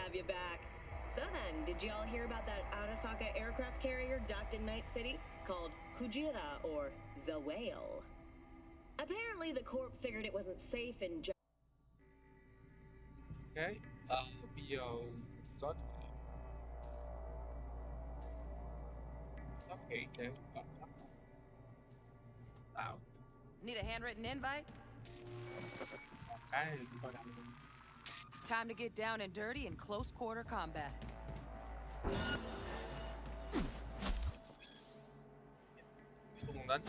have you back. So then, did y'all hear about that Arasaka aircraft carrier docked in Night City called Kujira, or the Whale? Apparently, the Corp figured it wasn't safe in. Okay, bây giờ có phát hiện để tạo Need a handwritten invite? cái này coi đặt Time to get down and dirty in close quarter combat. không đánh.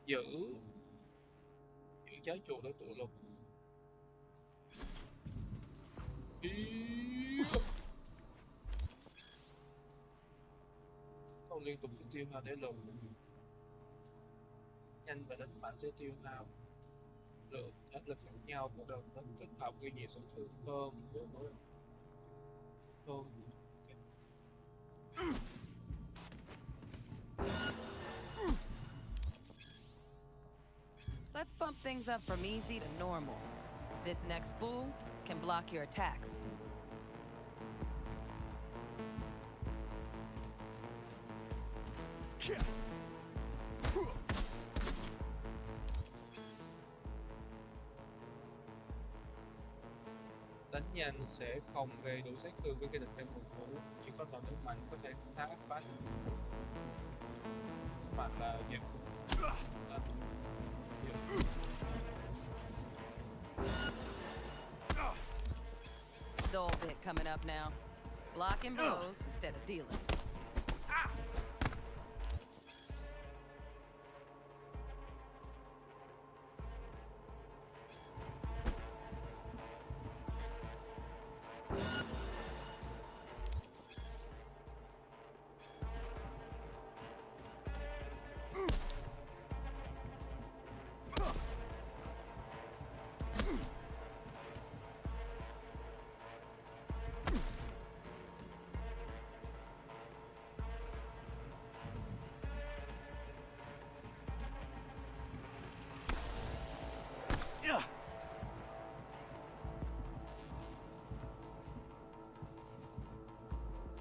giữ trái chuột để tự lực. Không liên tục tiêu hao để lùi nhanh và đánh mạnh sẽ tiêu hao lượng áp lực khác nhau của đồng đến kết hợp gây nhiều sản thương hơn hơn. Let's bump things up from easy to normal. This next fool can block your attacks. Đánh nhanh sẽ không gây đủ sát thương với cái địch đang phòng thủ, chỉ có đòn đánh mạnh có thể phá mạnh là dẹp. Dull bit coming up now. Blocking blows instead of dealing.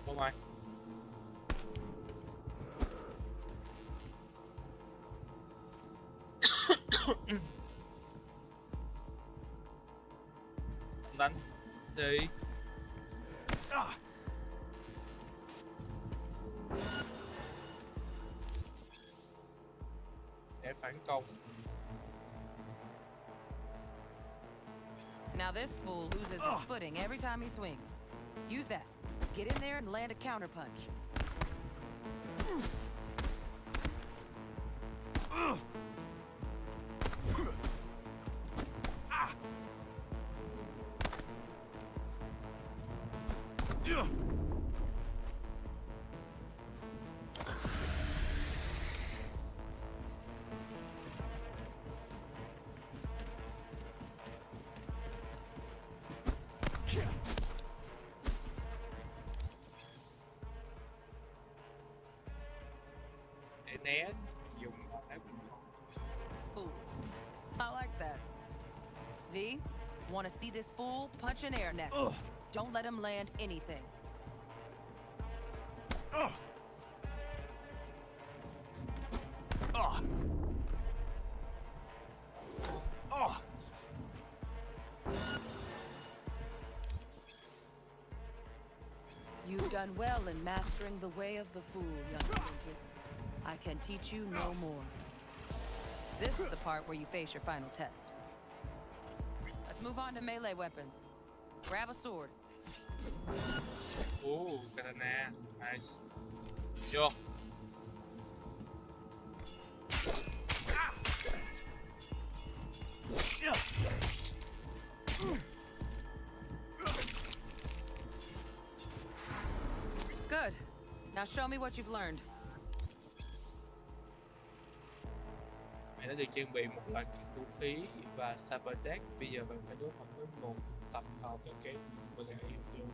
Không ai. Đánh đi. Để phản công. Now this fool loses his footing every time he swings. Use that. Get in there and land a counterpunch. Để né dùng áp. Fool. I like that. V, want to see this fool punch an air next? Don't let him land anything. You've done well in mastering the way of the fool, young apprentice. I can teach you no more. This is the part where you face your final test. Let's move on to melee weapons. Grab a sword. Oh, katana. Nice. Vô. Good. Now show me what you've learned. Bạn đã được trang bị một loạt vũ khí và Cyberpunk. Bây giờ bạn phải đối mặt với một tập hợp về cái yêu.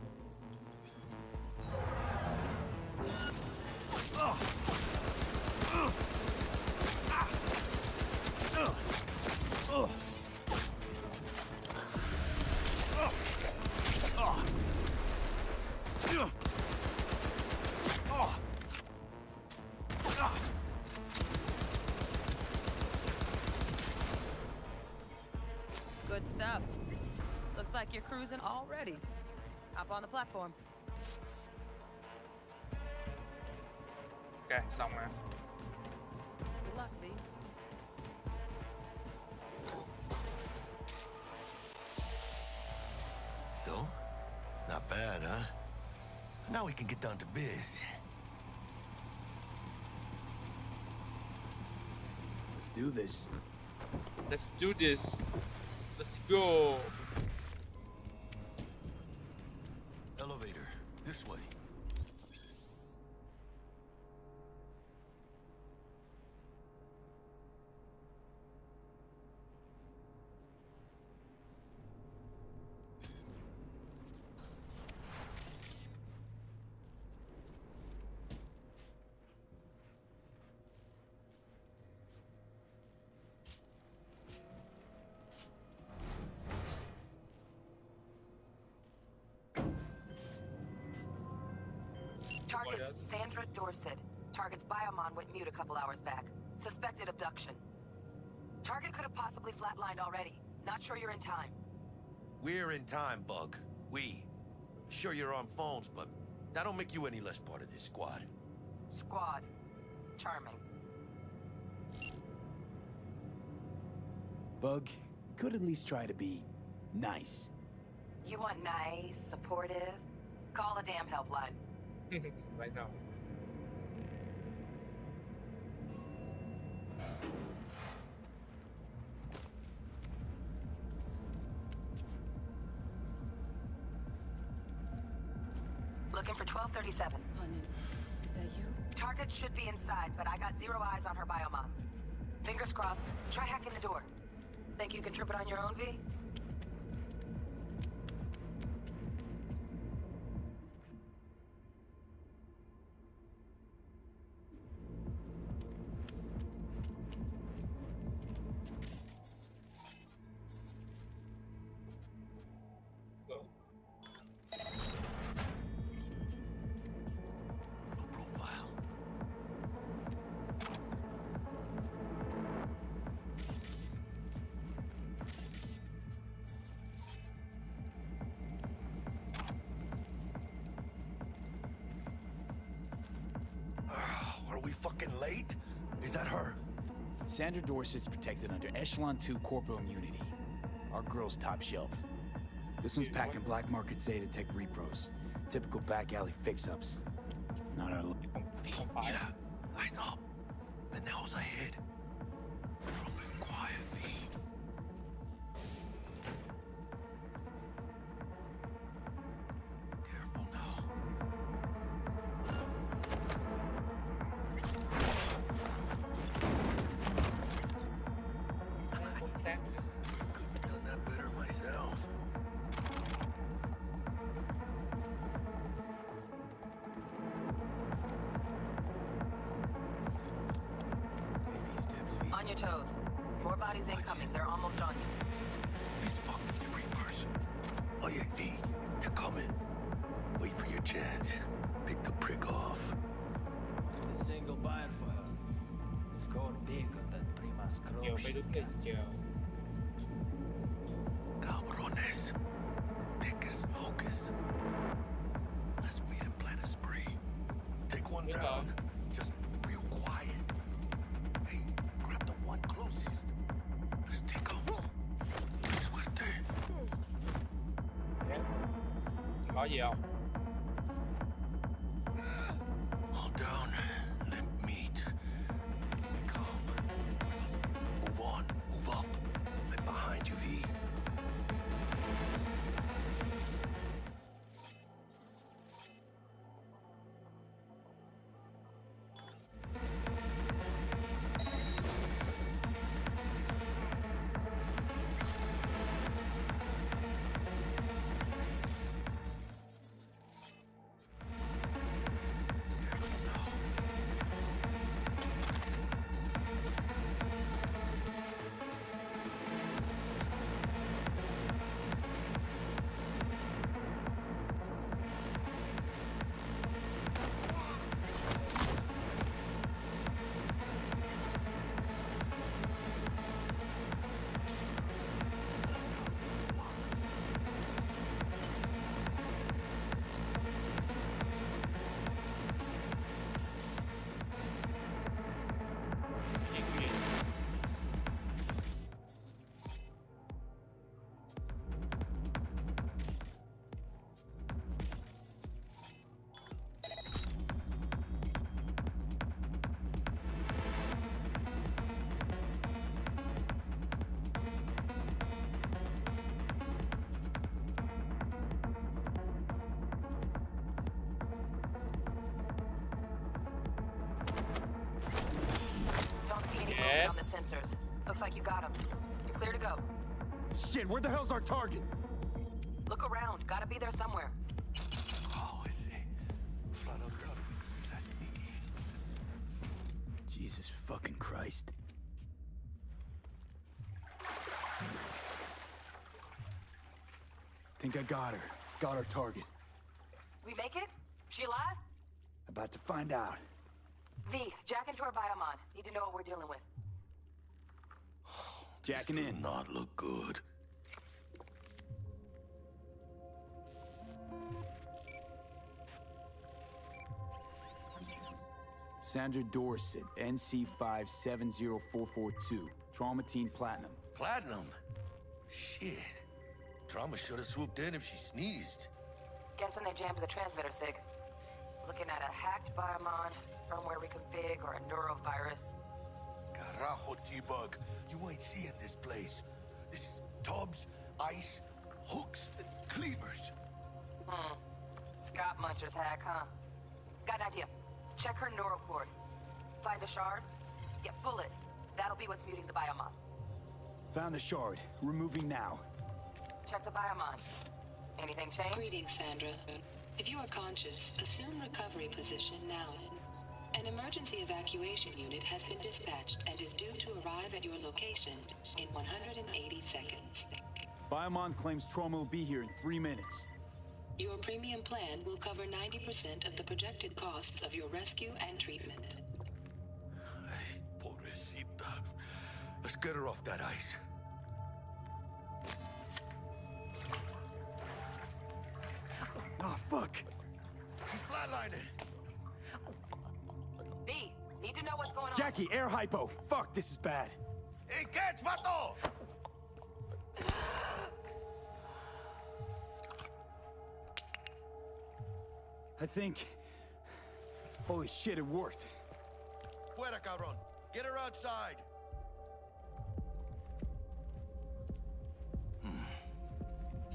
Good stuff. Looks like you're cruising already. Hop on the platform. Ok, xong rồi. Good luck, V. So, not bad, huh? Now we can get down to biz. Let's do this. Let's do this. Let's go. Elevator, this way. Target's Sandra Dorset. Target's biomon went mute a couple hours back. Suspected abduction. Target could have possibly flatlined already. Not sure you're in time. We're in time, Bug. We. Sure you're on phones, but that don't make you any less part of this squad. Squad. Charming. Bug, you could at least try to be nice. You want nice, supportive? Call a damn helpline. Right now. Looking for 1237. Is that you? Target should be inside, but I got zero eyes on her biomon. Fingers crossed. Try hacking the door. Think you can trip it on your own, V? Go. No profile. Are we fucking late? Is that her? Sandra Dorset's protected under Echelon 2 corporal immunity. Our girl's top shelf. This one's packing black market Zeta Tech repros. Typical back alley fix-ups. Not our... Yeah, eyes up. And the hell's ahead? Drop it quiet, V. Careful now. Xác. Couldn't have done that better myself. Baby steps, V. On your toes. More bodies incoming. They're almost on you. Please fuck these reapers. Oh yeah, V, they're coming. Wait for your chance. Pick the prick off. The single biofile scored big on that Primas Nhiều Croce mấy đứa kia chờ. Cabrones. Thick as locusts. Let's wait and plan a spree. Take one Biết down. rồi. Just real quiet. Hey, grab the one closest. Let's take him. Suerte. Có gì không? All down. Limp meat. Come. Move on. Move up. Right behind you, V. Scanning on the sensors. Looks like you got him. You're clear to go. Shit, where the hell's our target? Look around. Gotta be there somewhere. Oh, I see. Flat on top. That's sneaky. Jesus fucking Christ. Think I got her. Got our target. We make it? She alive? About to find out. V, jack into her biomon. Need to know what we're dealing with. Jacking This in. does not look good. Sandra Dorset, NC570442. Trauma Team Platinum. Platinum? Shit. Trauma should have swooped in if she sneezed. Guessing they jammed the transmitter sig. Looking at a hacked biomon, firmware reconfig, or a neurovirus. Carajo, T-Bug. You ain't seeing this place. This is tubs, ice, hooks, and cleavers. Scott Muncher's hack, huh? Got an idea. Check her neural cord. Find a shard? Yeah, pull it. That'll be what's muting the biomon. Found the shard. Removing now. Check the biomon. Anything change? Greetings, Sandra. If you are conscious, assume recovery position now. An emergency evacuation unit has been dispatched and is due to arrive at your location in 180 seconds. Biomon claims trauma will be here in 3 minutes. Your premium plan will cover 90% of the projected costs of your rescue and treatment. Ay, pobrecita. Let's get her off that ice. Oh, fuck. She's flatlining. B, need to know what's going on. Jackie, air hypo. Fuck, this is bad. Hey, catch, vato! I think... Holy shit, it worked. Fuera, cabrón. Get her outside.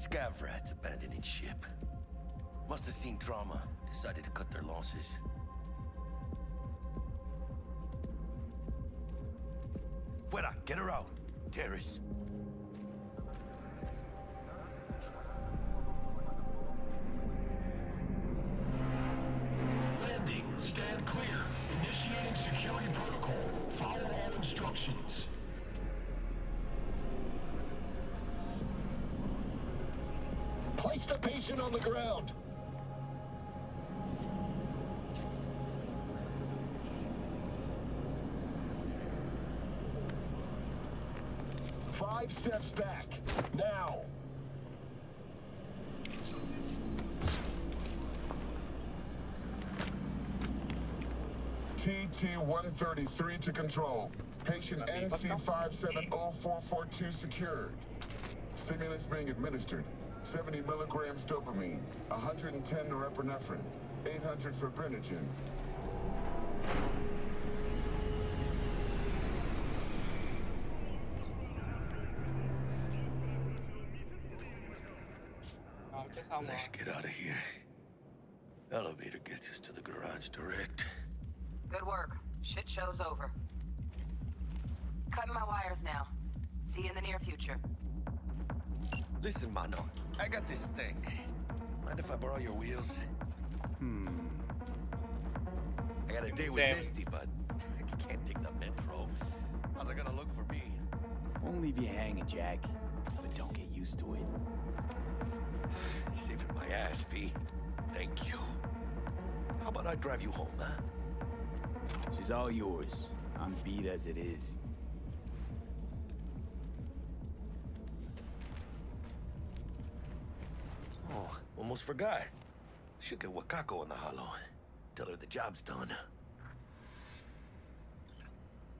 Scav rats abandoning ship. Must have seen trauma. Decided to cut their losses. Fuera, get her out. Terrace. Landing. Stand clear. Initiating security protocol. Follow all instructions. Place the patient on the ground. Five steps back. Now. TT-133 to control. Patient NC570442 secured. Stimulants being administered. 70 milligrams dopamine, 110 norepinephrine, 800 fibrinogen. Cái xong rồi. Let's get out of here. Elevator gets us to the garage direct. Good work. Shit show's over. Cutting my wires now. See you in the near future. Listen, mano. I got this thing. Mind if I borrow your wheels? I got a date with Sam. Misty, but I can't take the metro. How's it gonna look for me? Won't leave you hanging, Jack. But don't get used to it. Saving my ass, V. Thank you. How about I drive you home, huh? She's all yours. I'm beat as it is. Oh, almost forgot. Should get Wakako in the hollow. Tell her the job's done.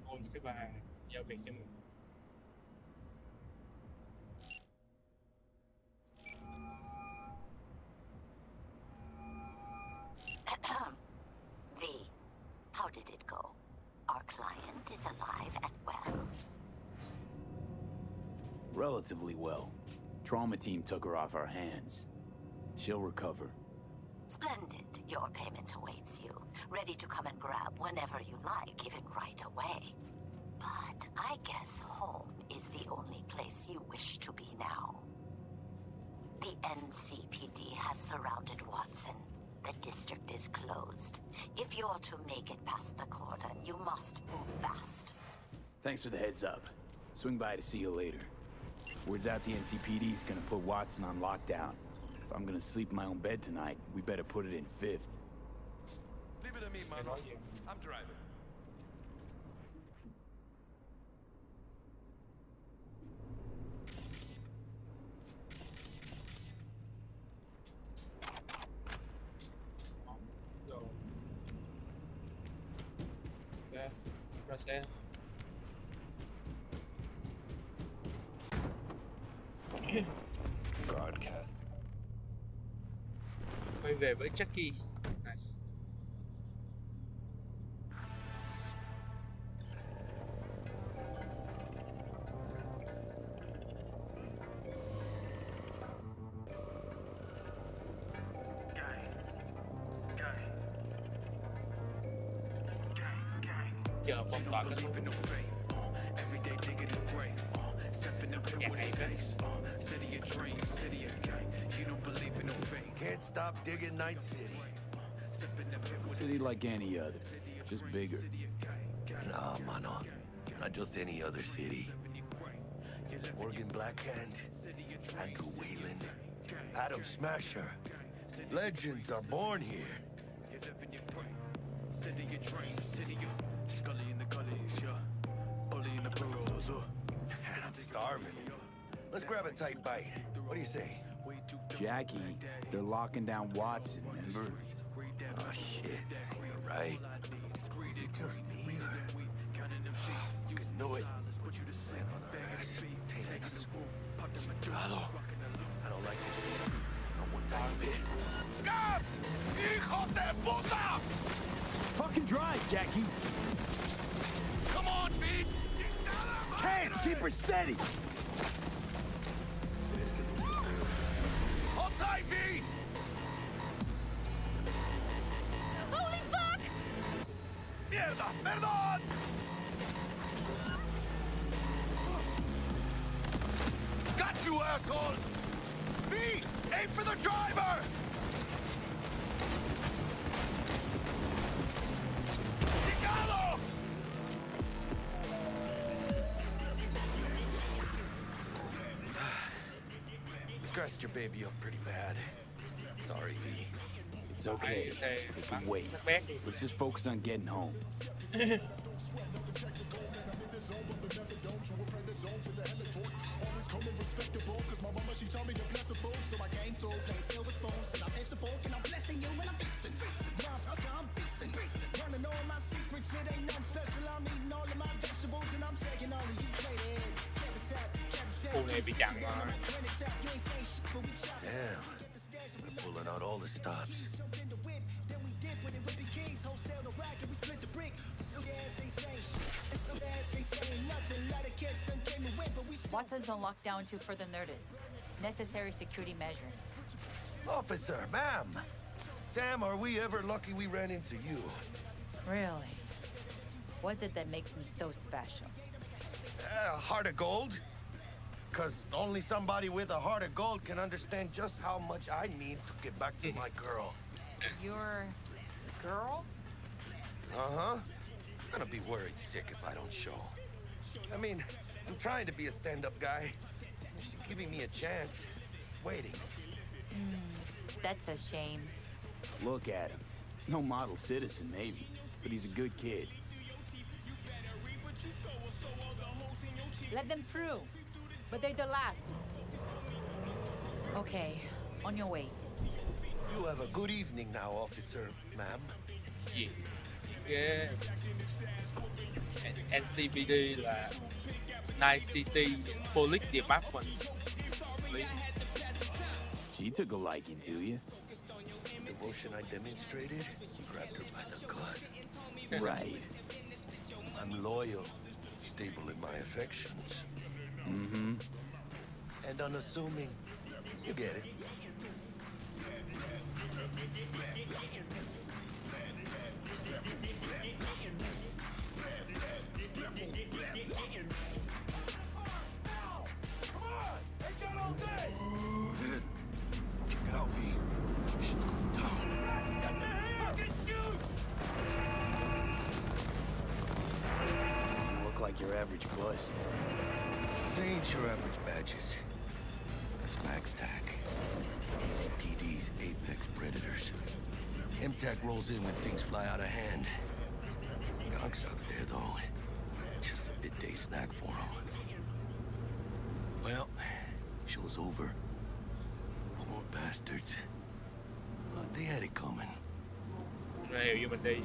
Ôm cái bà này, giao việc cho mình. V, how did it go? Our client is alive and well. Relatively well. Trauma team took her off our hands. She'll recover. Splendid. Your payment awaits you. Ready to come and grab whenever you like, even right away. But I guess home is the only place you wish to be now. The NCPD has surrounded Watson. The district is closed. If you're to make it past the cordon, you must move fast. Thanks for the heads up. Swing by to see you later. Word's out the NCPD is gonna put Watson on lockdown. If I'm gonna sleep in my own bed tonight, we better put it in 5th. Leave it to me, Mama. I'm driving. Rồi. Ok, ra xe. Broadcast. Quay về với Jackie. Nice. Chờ phong tỏa cái Believe in no fate. Every day digging the grave. Step in the pit with mistakes. City of dreams, city of gang. You don't believe in no fate. Can't stop digging Night City. City like any other, just bigger. Nah, mano. Not just any other city. Morgan Blackhand, Andrew Wayland, Adam Smasher. Legends are born here. City of dreams, city of Scully in the gullies, yeah. Bully in the burrows, And I'm starving. Let's grab a tight bite. What do you say? Jackie, they're locking down Watson, remember? Oh, shit. You're right. Is it just me, or... Fucking knew it. Laying on our ass, tailing us. Hello. I don't like this. Not one tiny bit. Scabs! Hijos de puta! Fucking drive, Jackie! Come on, Pete! Can't! Keep her steady! Hold tight, V! Holy fuck! Mierda! Perdón! Got you, asshole! V! Aim for the driver! Chicano! Scratched your baby up pretty bad. Sorry, V. It's okay. We can wait. Let's just focus on getting home. Khu này bị chặn mà. Damn. We're pulling out all the stops. Watson's on lockdown to further notice. Necessary security measure. Officer, ma'am. Damn, are we ever lucky we ran into you. Really? What's it that makes me so special? Heart of gold? Because only somebody with a heart of gold can understand just how much I need to get back to my girl. Your girl? Uh-huh. I'm gonna be worried sick if I don't show. I mean, I'm trying to be a stand-up guy. She's giving me a chance. Waiting. That's a shame. Look at him. No model citizen, maybe, but he's a good kid. Let them through. But they're the last. Okay, on your way. You have a good evening now, officer, ma'am. Gì? Ghê. NCPD là Night City Police Department. She took a liking to you. Devotion I demonstrated grabbed her by the gut. Right. I'm loyal, stable in my affections. Mm-hmm. And unassuming. You get it. average bust. This ain't your average badges. That's Max Tac. CPD's apex predators. MTAC rolls in when things fly out of hand. Gonks out there, though. Just a midday snack for them. Well, show's over. Poor bastards. But they had it coming. Nó hiểu như mình đi.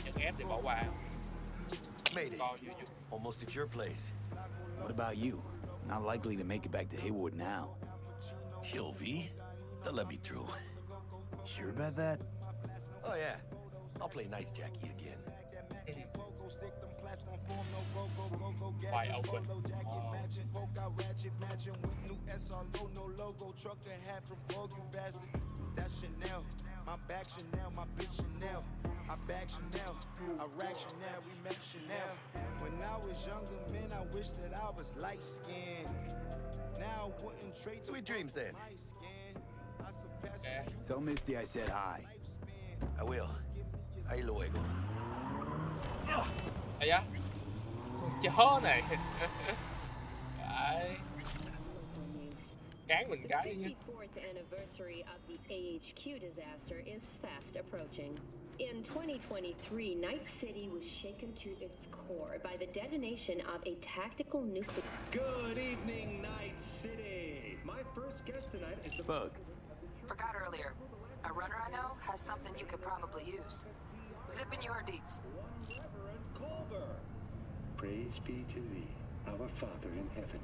Những ép thì bỏ qua. Made it. Almost at your place. What about you? Not likely to make it back to Haywood now. Chill, V. They'll let me through. Sure about that? Oh, yeah. I'll play Nice Jackie again. Wide open. That's Chanel, my back Chanel, my bitch Chanel. I back Chanel, I rack Chanel, we met Chanel. When I was younger, man, I wish that I was light skinned. Now I wouldn't trade. Sweet dreams then. Tell Misty I said hi. I will. Ahí luego. À da. Con chó này. Đấy. Cán mình cái The nhá. 54th anniversary of the AHQ disaster is fast approaching. In 2023, Night City was shaken to its core by the detonation of a tactical nuclear... Good evening, Night City. My first guest tonight is the... Bug. Forgot earlier. A runner I know has something you could probably use. Zip in your deets. Reverend Culver. Praise be to thee, our Father in heaven.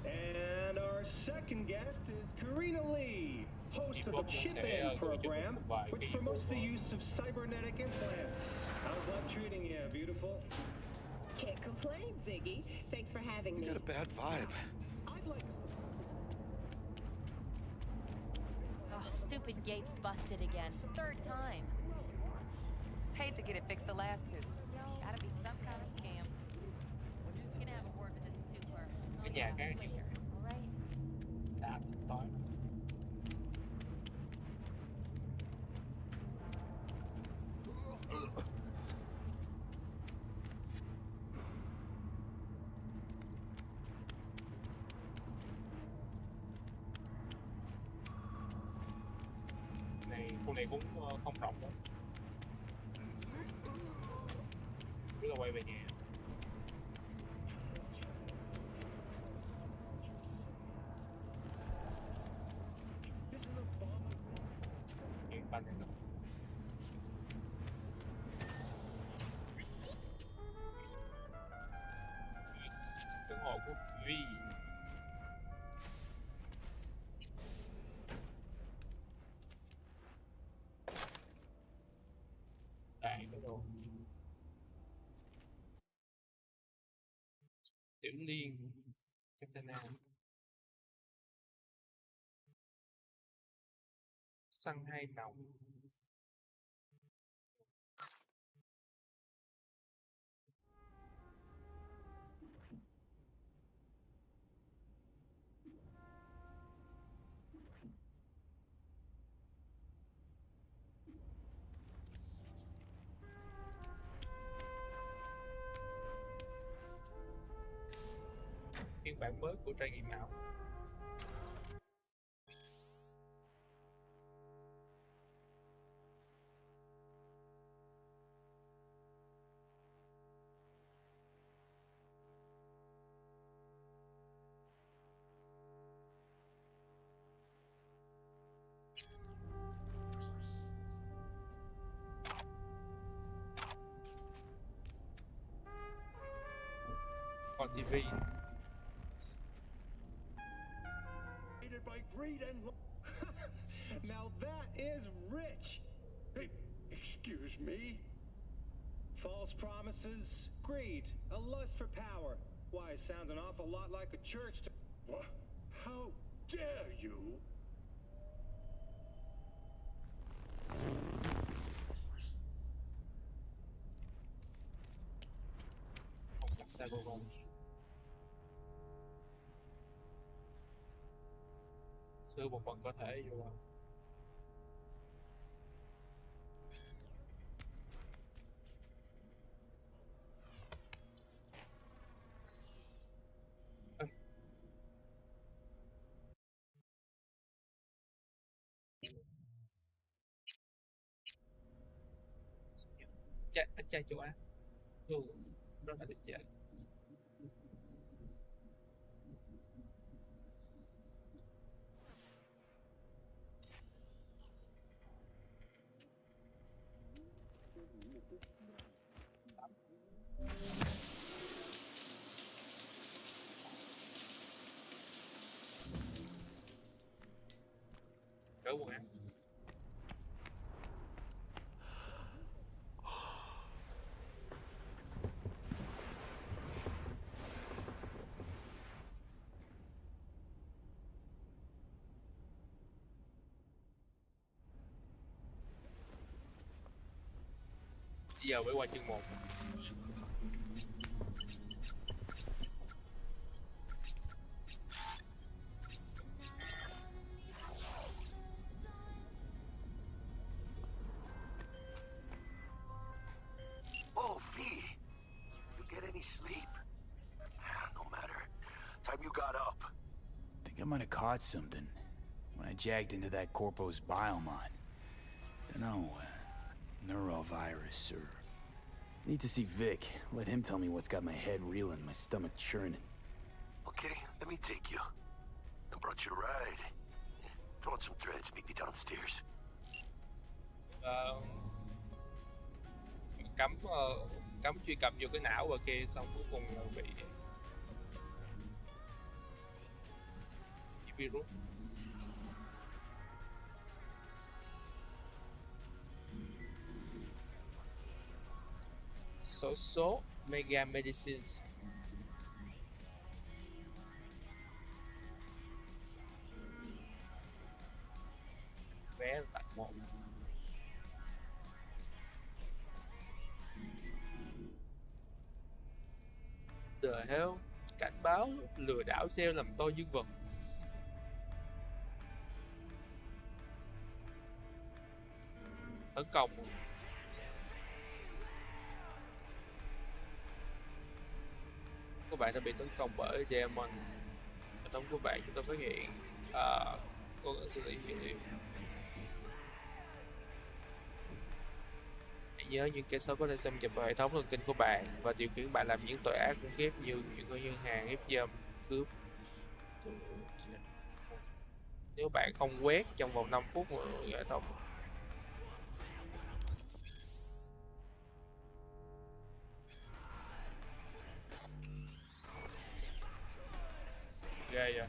And our second guest is Karina Lee, host of the Chip-In program, which promotes the use of cybernetic implants. How's life treating you, beautiful? Can't complain, Ziggy. Thanks for having me. You got a bad vibe. I'd like... Oh, stupid gate's busted again. Third time. Paid to get it fixed the last two. Gotta be some kind of scam. Gonna have a word with this super. Cái nhà cái gì? Alright. Đã tối. Khu này cũng không rộng lắm. Cứ là quay về nhà. Yên bánh này đâu. Tương hộ của Vi. Tiểu Liên Katana xăng hai nòng phiên bản mới của trải nghiệm ảo. Còn TV by greed and... Now that is rich! Hey, excuse me? False promises, greed, a lust for power. Why, it sounds an awful lot like a church to... What? How dare you? Cyberpunk. Sư một phần có thể vô không? Anh trai châu Á. Rất là đẹp trai. Cỡ quần áo. Giờ mới qua chương 1. Oh, V. You get any sleep? No matter. Time you got up. Think I might have caught something when I jagged into that Corpo's biomon. Dunno, neurovirus or... Need to see Vic. Let him tell me what's got my head reeling, my stomach churning. Okay, let me take you. I brought you a ride. Throw on some threads, meet me downstairs. Cắm truy cập vô cái não và kia xong cuối cùng là bị virus. Số Mega Medicines. Vé tại 1. The hell? Cảnh báo lừa đảo gieo làm tôi dương vật. Tấn công. Các bạn đã bị tấn công bởi Demon. Hệ thống của bạn chúng ta phát hiện cố gắng xử lý nguyên liệu. Hãy nhớ những kẻ xấu có thể xâm nhập vào hệ thống thần kinh của bạn và điều khiển bạn làm những tội ác khủng khiếp như chuyển khỏi ngân hàng, hiếp dâm, cướp. Nếu bạn không quét trong vòng 5 phút hệ thống ghê vậy.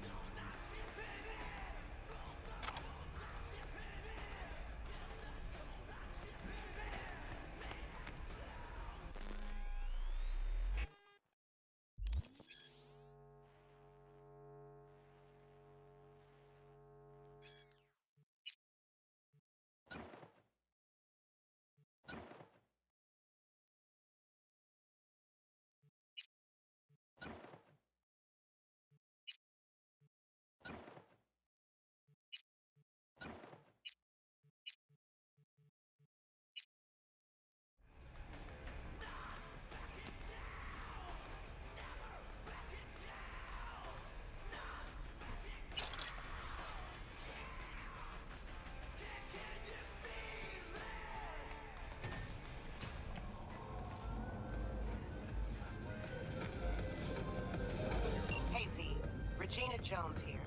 Regina Jones here.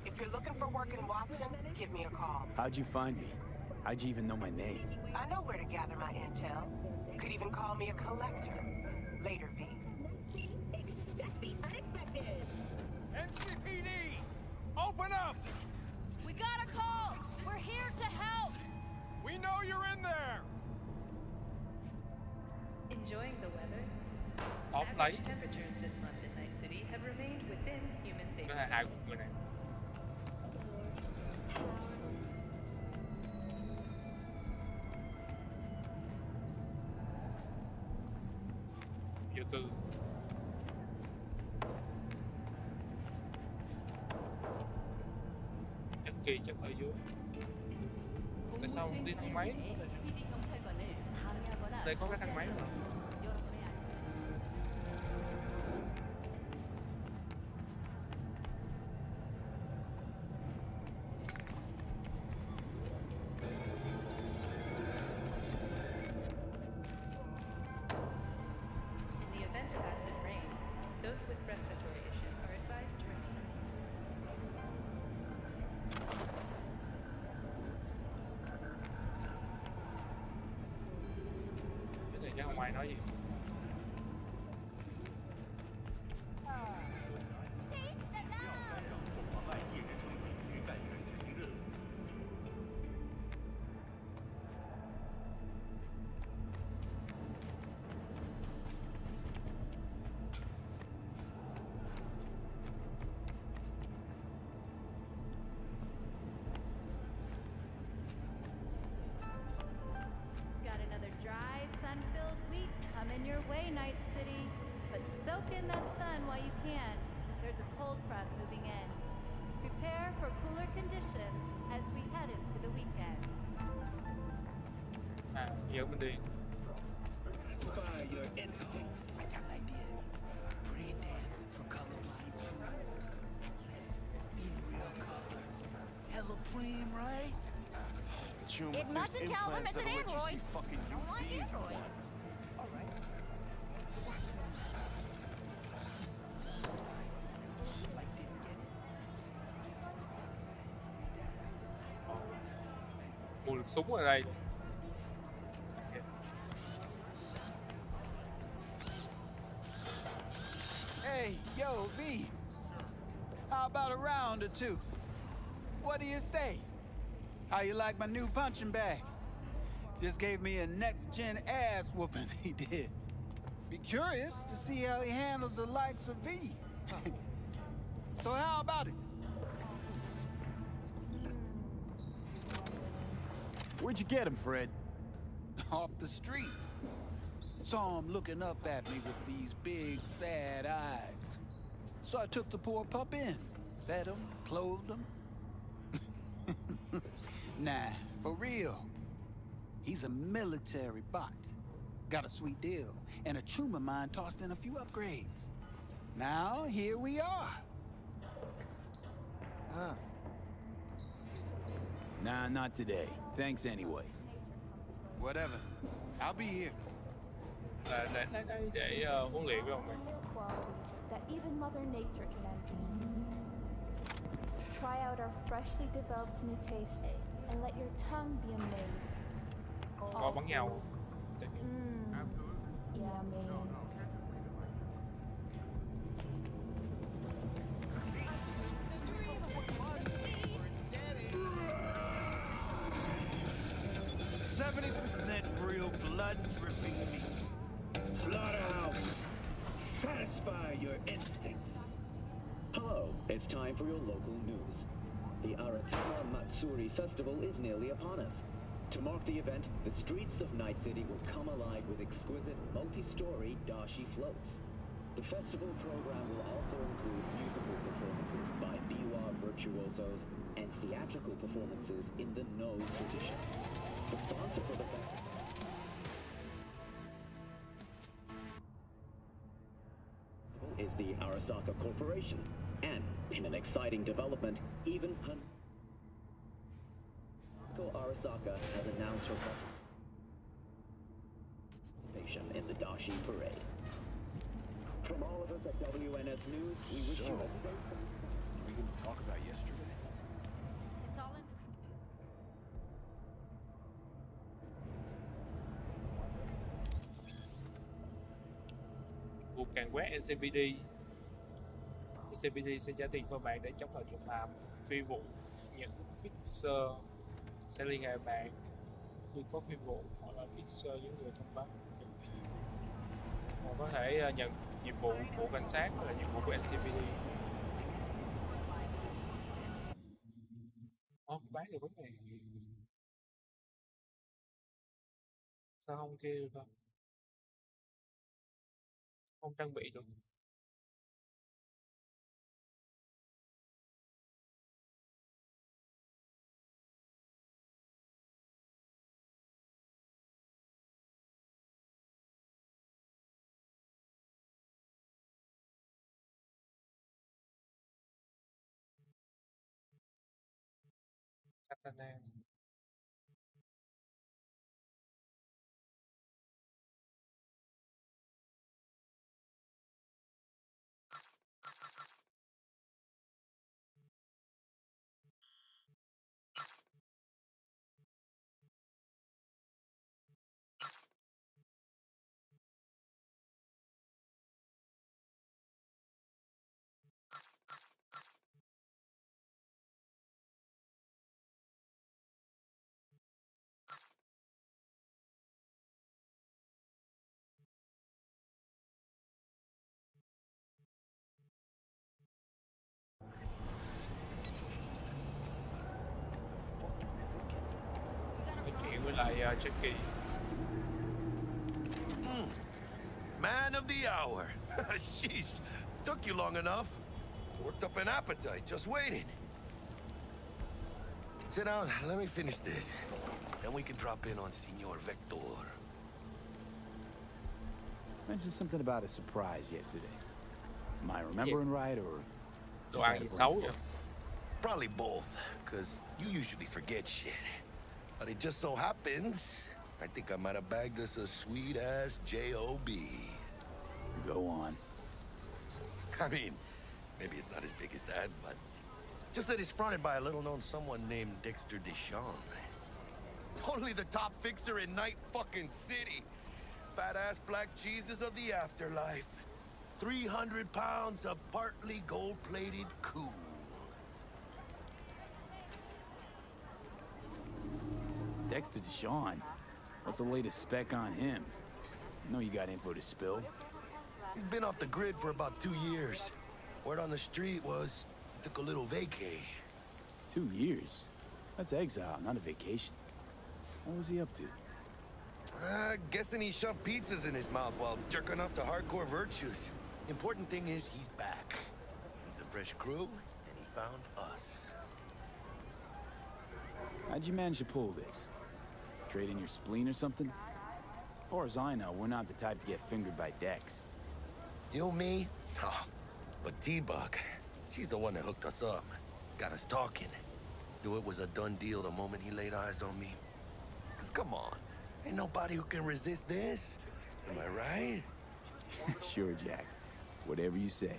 If you're looking for work in Watson, give me a call. How'd you find me? How'd you even know my name? I know where to gather my intel. Could even call me a collector. Later, V. Expect the unexpected. NCPD! Open up! We got a call! We're here to help! We know you're in there! Enjoying the weather? Tóm lấy. Temperatures this month in Night City have remained within human safety. Nó hai người này. Vô cư. kỳ chắc ở dưới. Tại sao không đi thang máy? Đây có cái thang máy mà. In the event of acid rain, those with respiratory issues are advised to retain. Cái này chắc không ai nói gì. Got another dry, sun-filled week coming your way, Night City. But soak in that sun while you can. There's a cold front moving in. Prepare for cooler conditions as we head into the weekend. À, giờ mình đi. Satisfy your instincts. I got an idea. Brain dance for colorblind crews. Live in real color. Hella preem, right? It mustn't tell them it's an android. Don't like android. All right. Like didn't get it. Mùi lực súng ở đây. Hey, yo, V. How about a round or two? What do you say? How you like my new punching bag? Just gave me a next-gen ass whooping, he did. Be curious to see how he handles the likes of V. So how about it? Where'd you get him, Fred? Off the street. Saw him looking up at me with these big, sad eyes. So I took the poor pup in. Fed him, clothed him. Nah, for real. He's a military bot. Got a sweet deal, and a tumor mine tossed in a few upgrades. Now, here we are. Huh. Nah, not today. Thanks anyway. Whatever. I'll be here. Là để huấn luyện với ông ấy. That even Mother Nature can envy. Try out our freshly developed new tastes and let your tongue be amazed. Có bắn nhau. Yummy. 70% real blood-dripping meat. Slaughterhouse, satisfy your instincts. Hello, it's time for your local news. The Aratama Matsuri Festival is nearly upon us. To mark the event, the streets of Night City will come alive with exquisite multi-story dashi floats. The festival program will also include musical performances by biwa virtuosos and theatrical performances in the No tradition. The sponsor for the festival is the Arasaka Corporation. And in an exciting development, even Arasaka has announced her participation in the Dashi Parade. From all of us at WNS News, we wish you a safe... We didn't talk about yesterday. It's all in... Buộc càn quét NCPD. NCPD sẽ trả tiền cho bạn để chống lại tội phạm, phi vụ. Những fixer sẽ liên hệ bạn khi có phi vụ hoặc là fixer những người thông báo. Họ có thể nhận nhiệm vụ của cảnh sát hoặc là nhiệm vụ của NCPD. Bán được vấn đề. Sao không kia được không? Không trang bị được. Anh em. Nói chuyện với lại Jackie. Man of the hour. Sheesh. Took you long enough. Worked up an appetite just waiting. Sit down, let me finish this. Then we can drop in on Senor Vector. Mentioned something about a surprise yesterday. Am I remembering right, or Đồ just ăn had a gì brain xấu vậy? fart? Probably both, because you usually forget shit. But it just so happens, I think I might have bagged us a sweet-ass J.O.B. Go on. I mean, maybe it's not as big as that, but just that it's fronted by a little-known someone named Dexter Deshawn. Only the top fixer in Night fucking City. Fat-ass black Jesus of the afterlife. 300 pounds of partly gold-plated cool. Dexter Deshawn. What's the latest spec on him? I know you got info to spill. He's been off the grid for about 2 years. Word on the street was he took a little vacay. 2 years? That's exile, not a vacation. What was he up to? Guessing he shoved pizzas in his mouth while jerking off to hardcore virtues. Important thing is he's back. Needs a fresh crew, and he found us. How'd you manage to pull this? Trade in your spleen or something? As far as I know, we're not the type to get fingered by Dex. You, me? Oh, but T-Bug, she's the one that hooked us up. Got us talking. Knew it was a done deal the moment he laid eyes on me. 'Cause come on, ain't nobody who can resist this. Am I right? Sure, Jack. Whatever you say.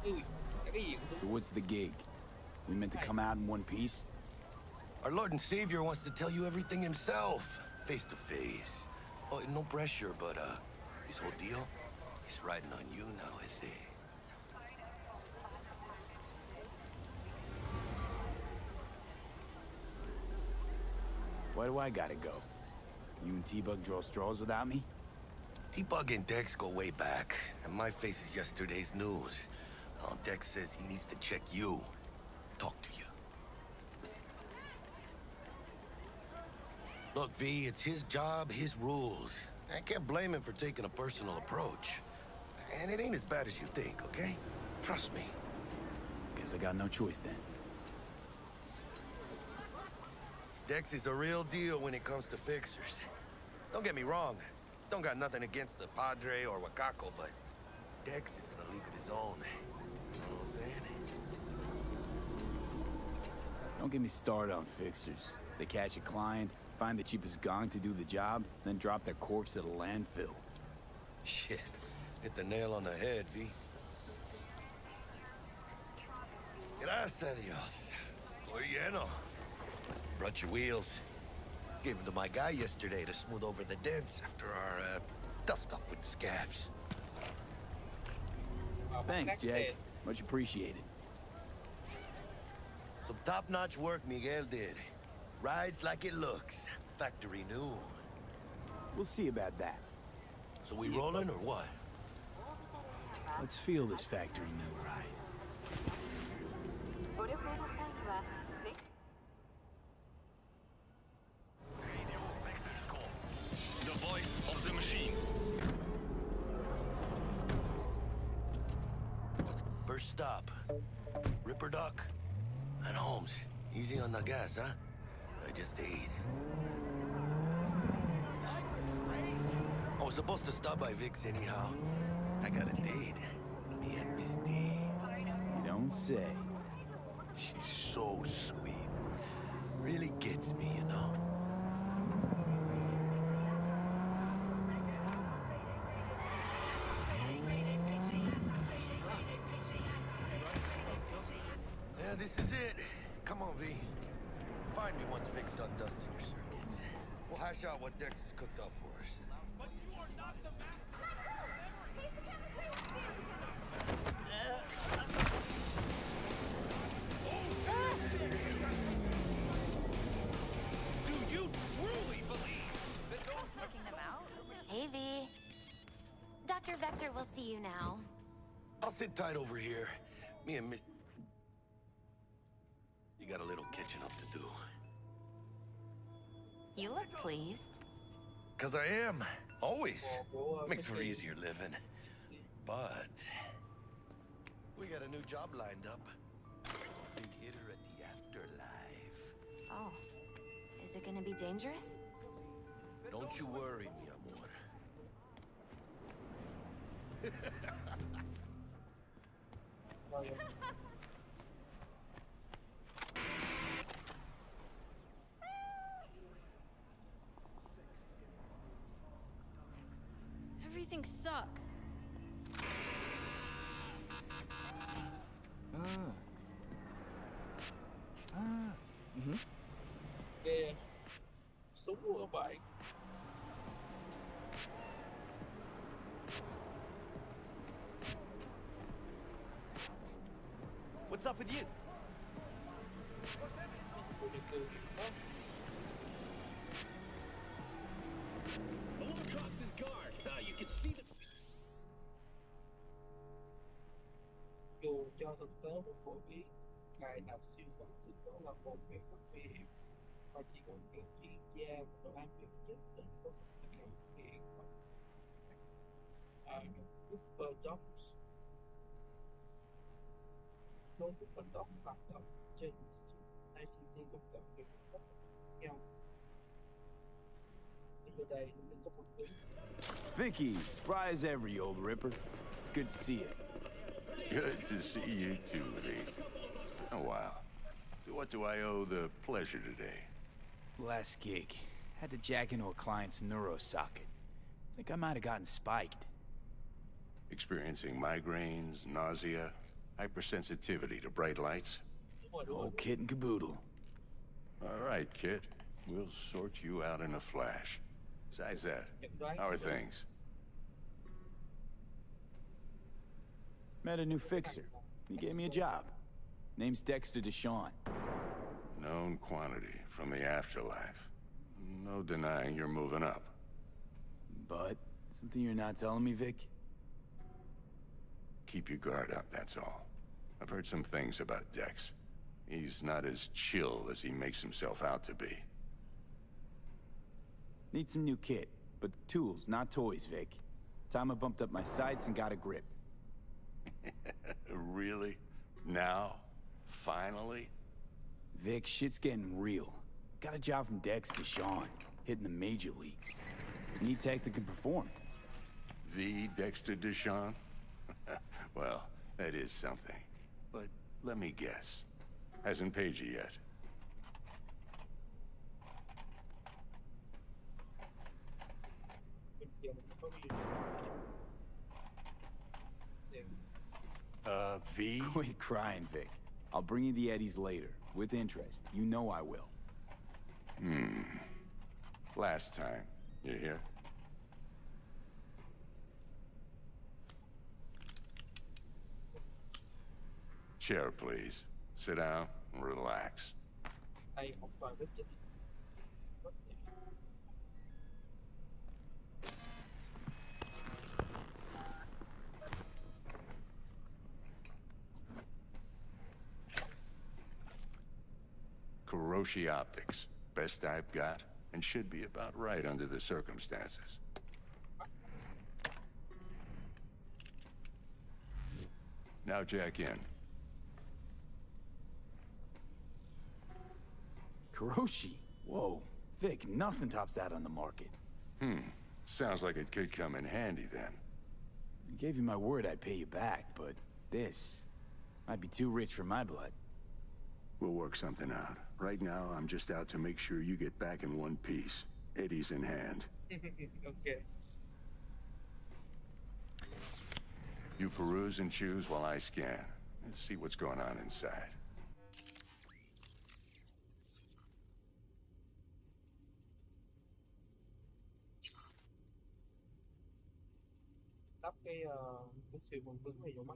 So what's the gig? We meant to come out in one piece? Our Lord and Savior wants to tell you everything himself, face to face. Oh, no pressure, but this whole deal, he's riding on you now, is he? Why do I gotta go? You and T-Bug draw straws without me? T-Bug and Dex go way back, and my face is yesterday's news. Now Dex says he needs to check you, talk to you. Look, V, it's his job, his rules. I can't blame him for taking a personal approach. And it ain't as bad as you think, okay? Trust me. Guess I got no choice then. Dex is a real deal when it comes to fixers. Don't get me wrong. Don't got nothing against the Padre or Wakako, but Dex is in a league of his own. You know what I'm saying? Don't get me started on fixers. They catch a client, find the cheapest gong to do the job, then drop their corpse at a landfill. Shit. Hit the nail on the head, V. Gracias a Dios. Estoy lleno. Brought your wheels. Gave them to my guy yesterday to smooth over the dents after our dust-up with the scabs. Thanks, Jack. Much appreciated. Some top-notch work Miguel did. Rides like it looks. Factory new. We'll see about that. So we rolling or what? Let's feel this factory new ride. The voice of the machine. First stop. Ripper Duck and Holmes. Easy on the gas, huh? I just ate. I was supposed to stop by Vic's anyhow. I got a date. Me and Misty. You don't say. She's so sweet. Really gets me, you know? Yeah, this is it. Come on, V. Find me once Vic's done dusting your circuits. We'll hash out what Dex has cooked up for us. But you are not the Do you truly believe that those... Checking them out? Hey, V. Dr. Vector will see you now. I'll sit tight over here. Me and Miss... You got a little catching up to do. You look pleased. 'Cause I am. Always. Makes for easier living. But... we got a new job lined up. Big hitter at the afterlife. Oh. Is it gonna be dangerous? Don't you worry, mi amor. Everything sucks. Nghe súng của các bạn. What's up with you? Below drops his guard. You can see the... Dù cho thực tế một phổ biến, cài đặt siêu phẩm thực đó là một việc rất nguy hiểm, và chỉ cần các chuyên gia và đồ án việc nhất định có thể thực hiện Super Dogs. Số Super Dogs hoạt động trên ICT công cộng về một cách nhau. Bây giờ đây mình có phần cứng. Vicky, spry as ever, you old ripper. It's good to see you. Good to see you too, Lee. It's been a while. So what do I owe the pleasure today? Last gig. Had to jack into a client's neuro socket. Think I might have gotten spiked. Experiencing migraines, nausea, hypersensitivity to bright lights? Old kit and caboodle. All right, kid. We'll sort you out in a flash. Besides that, how are things? Met a new fixer. He gave me a job. Name's Dexter Deshawn. Known quantity from the afterlife. No denying you're moving up. But, something you're not telling me, Vic? Keep your guard up, that's all. I've heard some things about Dex. He's not as chill as he makes himself out to be. Need some new kit, but tools, not toys, Vic. Time I bumped up my sights and got a grip. Really? Now? Finally? Vic, shit's getting real. Got a job from Dex Deshawn, hitting the major leagues. Need tech that can perform. The Dexter Deshawn? Well, that is something. But let me guess. Hasn't paid you yet. V? Quit crying, Vic. I'll bring you the eddies later, with interest. You know I will. Last time. You hear? Chair, please. Sit down and relax. Đây không toàn vết chích. Kuroshi Optics. Best I've got, and should be about right under the circumstances. Now jack in. Kuroshi? Whoa. Vic, nothing tops that on the market. Sounds like it could come in handy then. I gave you my word I'd pay you back, but this might be too rich for my blood. We'll work something out. Right now, I'm just out to make sure you get back in one piece. Eddie's in hand. Ok. You peruse and choose while I scan. See what's going on inside. Lắp cái siêu vòng cứng này vô mắt.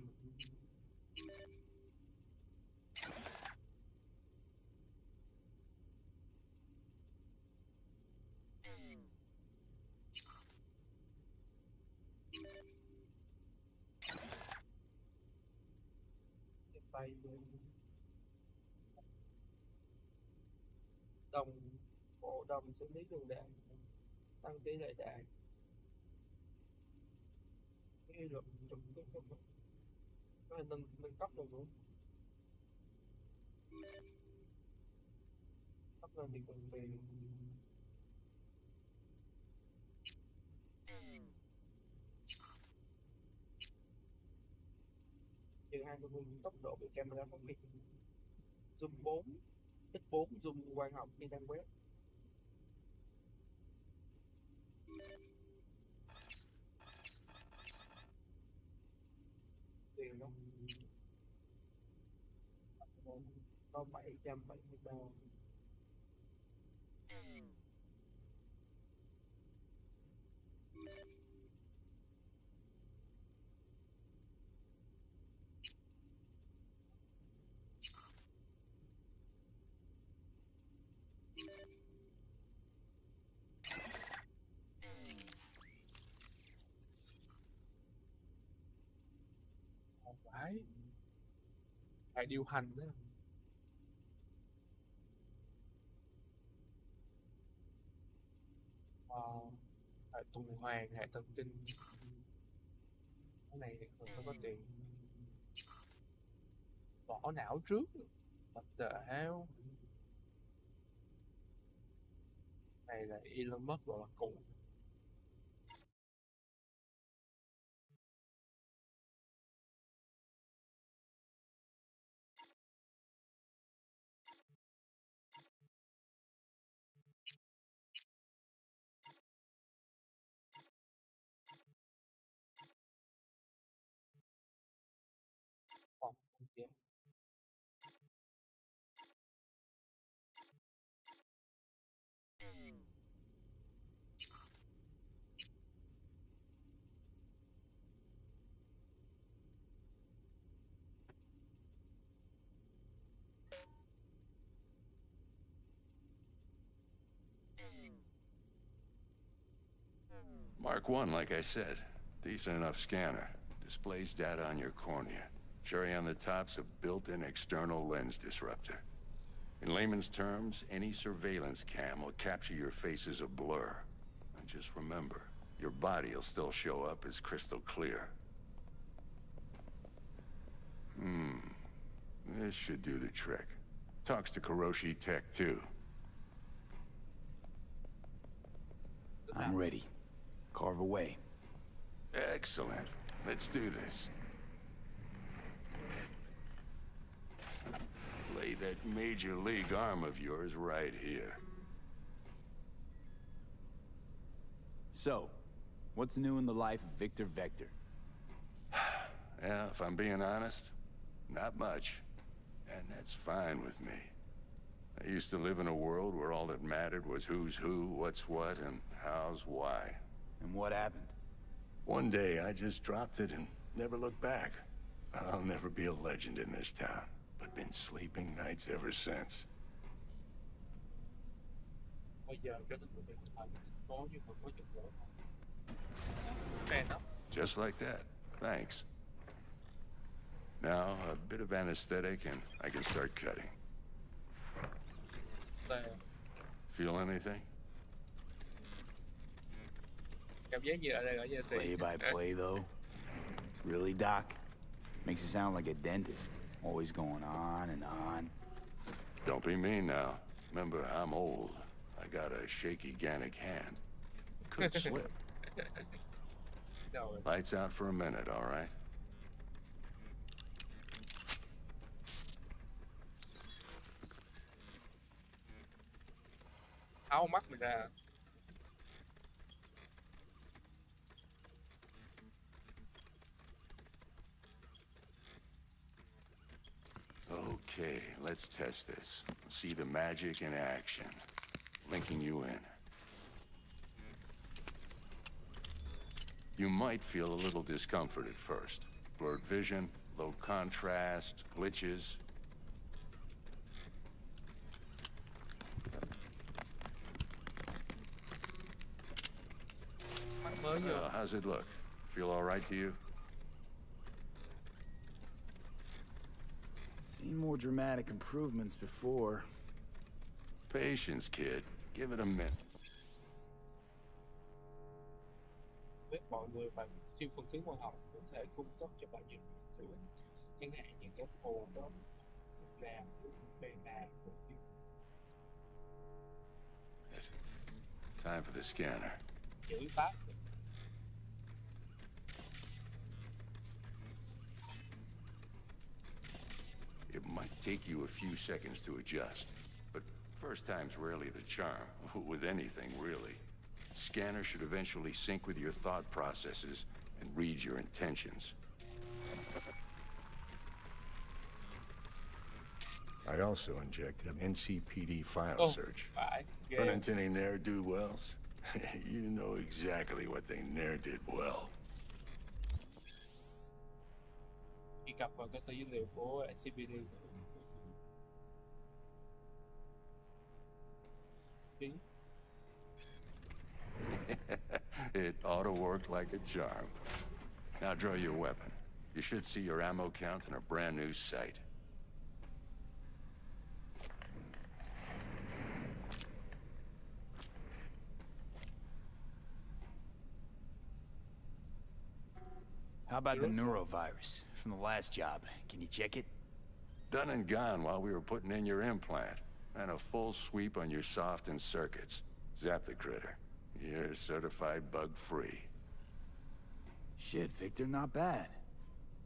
Tay đồng bộ đồng xử lý đường đạn, tăng tỷ lệ đạn, cái luật trùng tích có thể nâng cấp được luôn. Cấp lên thì cần tiền. Trừ 20 tốc độ bị camera phát hiện. Zoom 4, X4 zoom quang học khi đang web. Tiền đó có 773. Phải điều hành đó. Phải tuần hoàn hệ thần kinh. Cái này thì cần phải có tiền. Vỏ não trước. What the hell? Này là Elon Musk gọi là cụ. Yeah. Mark 1, like I said. Decent enough scanner. Displays data on your cornea. Cherry on the top's a built-in external lens disruptor. In layman's terms, any surveillance cam will capture your face as a blur. And just remember, your body will still show up as crystal clear. This should do the trick. Talks to Kuroshi Tech, too. I'm ready. Carve away. Excellent. Let's do this. Lay that major league arm of yours right here. So, what's new in the life of Victor Vector? Yeah, if I'm being honest, not much. And that's fine with me. I used to live in a world where all that mattered was who's who, what's what, and how's why. And what happened? One day, I just dropped it and never looked back. I'll never be a legend in this town, but been sleeping nights ever since. Just like that. Thanks. Now, a bit of anesthetic and I can start cutting. Feel anything? Play by play, though? Really, Doc? Makes it sound like a dentist. Always going on and on. Don't be mean now. Remember, I'm old. I got a shaky Gannic hand. Could slip. Lights out for a minute, all right? máu mắt mình ra. Okay, let's test this. See the magic in action. Linking you in. You might feel a little discomfort at first. Blurred vision, low contrast, glitches. How's it look? Feel all right to you? Seen more dramatic improvements before. Patience, kid. Give it a minute. Với mọi người bằng siêu phân tích quang học có thể cung cấp cho bạn những thứ, chẳng hạn những cái ô đó làm phê đa. Time for the scanner. Giữ pháp. It might take you a few seconds to adjust, but first time's rarely the charm, with anything, really. Scanner should eventually sync with your thought processes and read your intentions. I also injected an NCPD file search. Run into any ne'er-do-wells? You know exactly what they ne'er did well. Truy cập vào cơ sở dữ liệu của NCPD. It ought to work like a charm. Now draw your weapon. You should see your ammo count in a brand new sight. How about the neurovirus from the last job? Can you check it? Done and gone while we were putting in your implant. And a full sweep on your soft and circuits. Zap the critter. You're certified bug-free. Shit, Victor, not bad.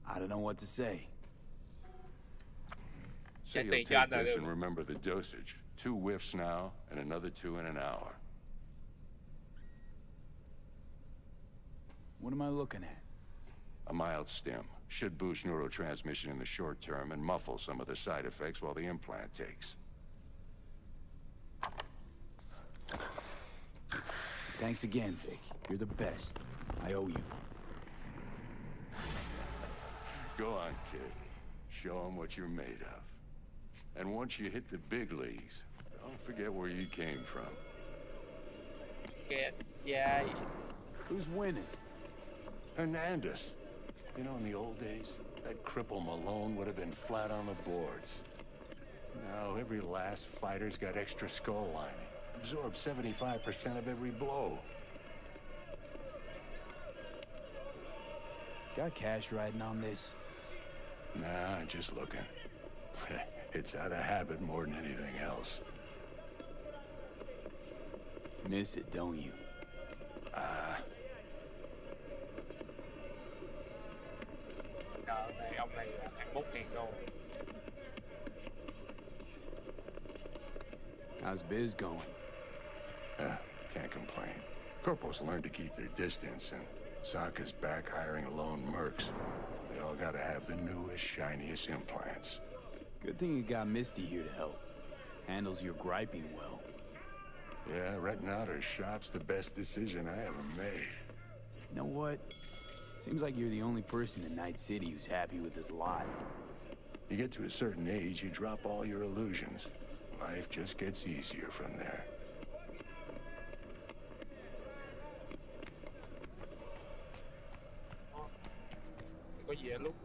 I don't know what to say. So you'll take this and remember the dosage. 2 whiffs now, and another 2 in an hour. What am I looking at? A mild stim. Should boost neurotransmission in the short term and muffle some of the side effects while the implant takes. Thanks again, Vic. You're the best. I owe you. Go on, kid. Show them what you're made of. And once you hit the big leagues, don't forget where you came from. Who's winning? Hernandez. You know, in the old days, that cripple Malone would have been flat on the boards. Now, every last fighter's got extra skull lining. Absorbs 75% of every blow. Got cash riding on this? Nah, just looking. It's out of habit more than anything else. Miss it, don't you? Ông này là 21.000 đô. How's biz going? Can't complain. Corporals learn to keep their distance, and Sokka's back hiring lone mercs. They all gotta have the newest, shiniest implants. Good thing you got Misty here to help. Handles your griping well. Yeah, renting out her shop's the best decision I ever made. You know what? Seems like you're the only person in Night City who's happy with this lot. You get to a certain age, you drop all your illusions. Life just gets easier from there. Có gì lúc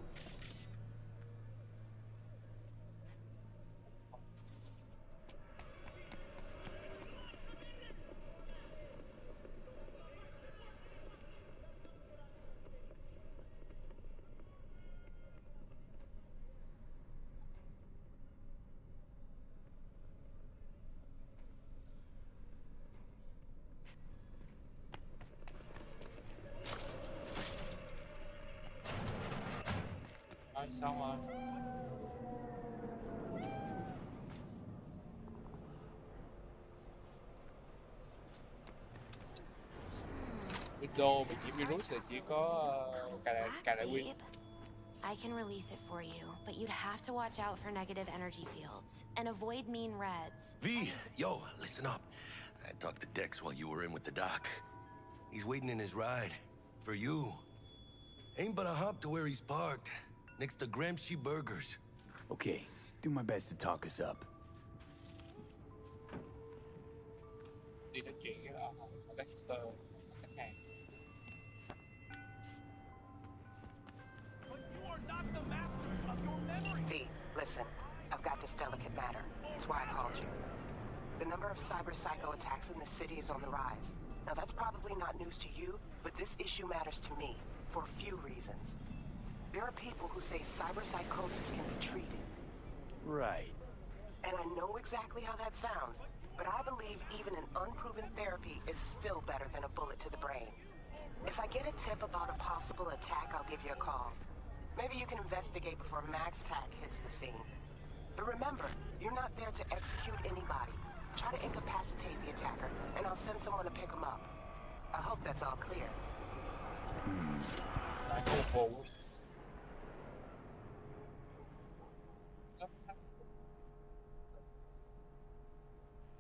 xong rồi. đô bị nhiễm virus thì chỉ có cả đại nguyên. I can release it for you, but you'd have to watch out for negative energy fields and avoid mean reds. V, yo, listen up. I talked to Dex while you were in with the doc. He's waiting in his ride for you. Ain't but a hop to where he's parked, next to Gramsci Burgers. Okay, do my best to talk us up. Đi nói chuyện với Dexter, khách hàng. V, listen. I've got this delicate matter. That's why I called you. The number of cyber-psycho attacks in the city is on the rise. Now, that's probably not news to you, but this issue matters to me for a few reasons. There are people who say cyberpsychosis can be treated. Right. And I know exactly how that sounds, but I believe even an unproven therapy is still better than a bullet to the brain. If I get a tip about a possible attack, I'll give you a call. Maybe you can investigate before Max Tack hits the scene. But remember, you're not there to execute anybody. Try to incapacitate the attacker, and I'll send someone to pick him up. I hope that's all clear.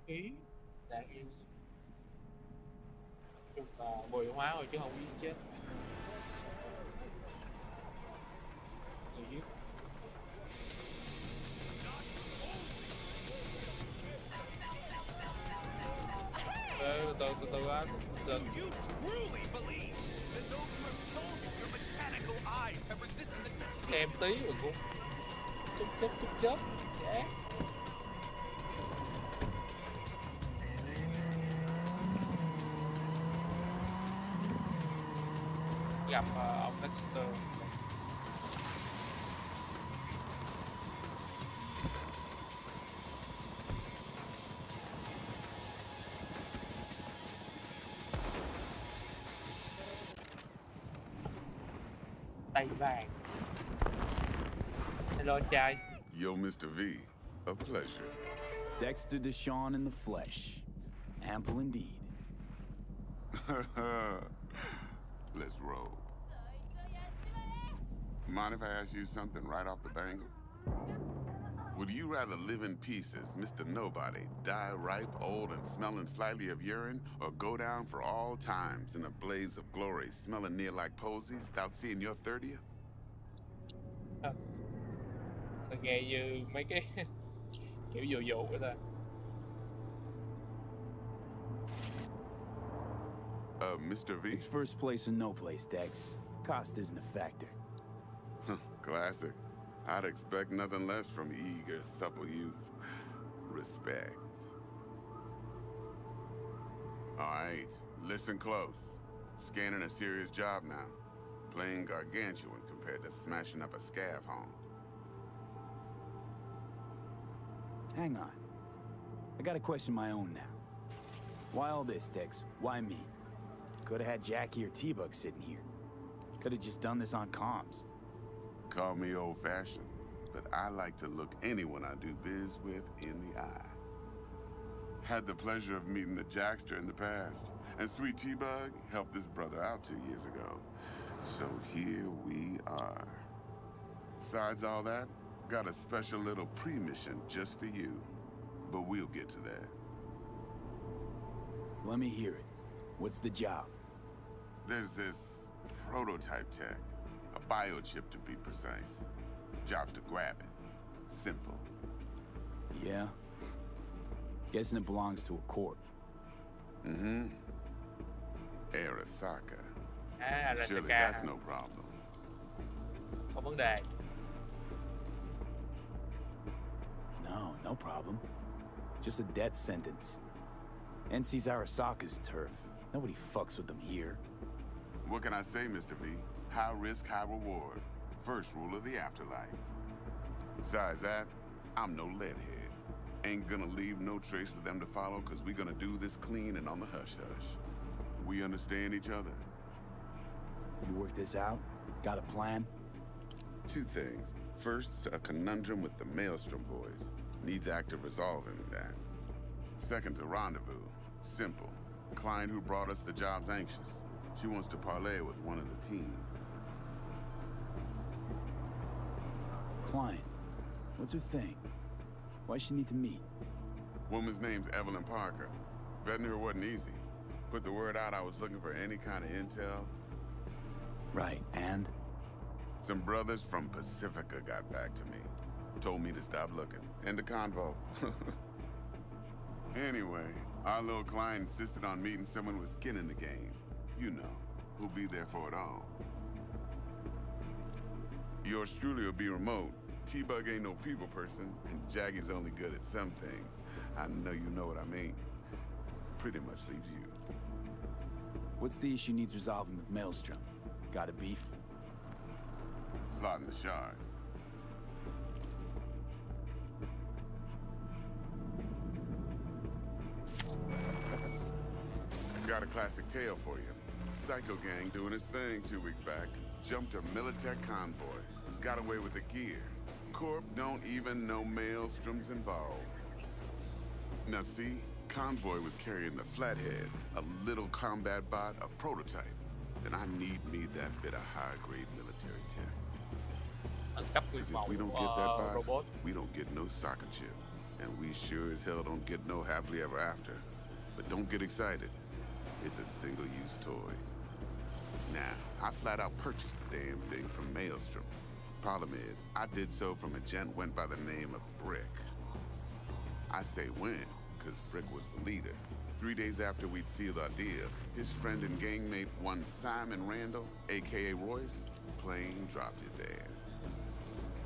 Ý đáng yêu chung là bồi hóa rồi chứ không biết chết. Từ á xem tí rồi cũng chớp chán. Gặp ông Dexter. Tay vàng. Hello trai. Yo, Mr. V. A pleasure. Dexter Deshawn in the flesh. Ample indeed. Let's roll. Mind if I ask you something right off the bangle? Would you rather live in pieces, Mr. Nobody, die ripe, old, and smelling slightly of urine, or go down for all times in a blaze of glory, smelling near like posies, without seeing your 30th? Sao nghe như mấy cái kiểu dụ vậy ta? Mr. V? It's first place or no place, Dex. Cost isn't a factor. Classic. I'd expect nothing less from eager, supple youth. Respect. All right, listen close. Scanning a serious job now. Playing gargantuan compared to smashing up a scav home. Hang on. I gotta question my own now. Why all this, Dex? Why me? Could've had Jackie or T-Bug sitting here. Could've just done this on comms. Call me old-fashioned, but I like to look anyone I do biz with in the eye. Had the pleasure of meeting the Jackster in the past, and Sweet T-Bug helped this brother out 2 years ago. So here we are. Besides all that, got a special little pre-mission just for you. But we'll get to that. Let me hear it. What's the job? There's this prototype tech. A biochip, to be precise. Job's to grab it. Simple. Yeah? Guessing it belongs to a corp. Mm-hmm. Arasaka. Arasaka. Surely that's no problem. Không vấn đề. No problem. Just a death sentence. NC's Arasaka's turf. Nobody fucks with them here. What can I say, Mr. V? High risk, high reward. First rule of the afterlife. Besides that, I'm no leadhead. Ain't gonna leave no trace for them to follow, cause we gonna do this clean and on the hush-hush. We understand each other. You work this out? Got a plan? Two things. First, a conundrum with the Maelstrom boys. Needs active resolving that. Second, a rendezvous. Simple. Client who brought us the job's anxious. She wants to parlay with one of the team. Client. What's her thing? Why she need to meet? Woman's name's Evelyn Parker. Vetting her wasn't easy. Put the word out I was looking for any kind of intel. Right, and? Some brothers from Pacifica got back to me. Told me to stop looking. End of convo. Anyway, our little client insisted on meeting someone with skin in the game. You know, who'll be there for it all. Yours truly will be remote. T-Bug ain't no people person, and Jaggy's only good at some things. I know you know what I mean. Pretty much leaves you. What's the issue needs resolving with Maelstrom? Got a beef? Slot in the shard. Got a classic tale for you. Psycho gang doing its thing 2 weeks back. Jumped a Militech convoy. Got away with the gear. Corp don't even know Maelstrom's involved. Now see, convoy was carrying the Flathead, a little combat bot, a prototype. And I need me that bit of high-grade military tech. Because if we don't get that bot, we don't get no soccer chip. And we sure as hell don't get no happily ever after. But don't get excited. It's a single-use toy. Now, I flat out purchased the damn thing from Maelstrom. Problem is, I did so from a gent went by the name of Brick. I say when, because Brick was the leader. 3 days after we'd sealed our deal, his friend and gangmate, one Simon Randall, a.k.a. Royce, plain dropped his ass.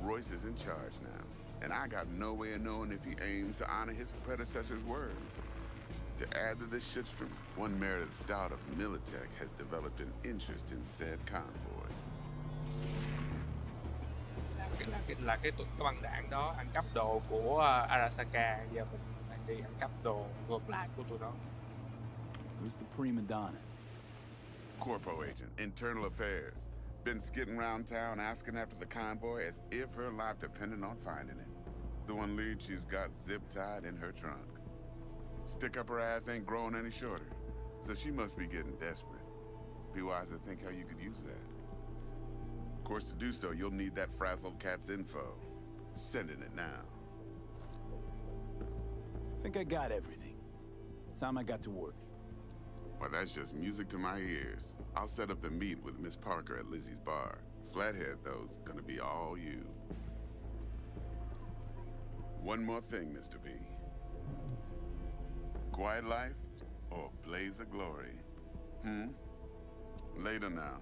Royce is in charge now, and I got no way of knowing if he aims to honor his predecessor's word. To add to this shitstream, one Meredith Stout of Militech has developed an interest in said convoy. Là cái băng đảng đó ăn cắp đồ của Arasaka, giờ mình đang đi ăn cắp đồ ngược lại của tụi nó. Who's the prima donna? Corpo agent, internal affairs. Been skidding around town asking after the convoy as if her life depended on finding it. The one lead she's got zip-tied in her trunk. Stick up her ass ain't growing any shorter, so she must be getting desperate. Be wise to think how you could use that. Of course, to do so, you'll need that frazzled cat's info. Sending it now. Think I got everything. Time I got to work. Well, that's just music to my ears. I'll set up the meet with Miss Parker at Lizzie's bar. Flathead, though's gonna be all you. One more thing, Mr. V. Quiet life or blaze of glory? Later now.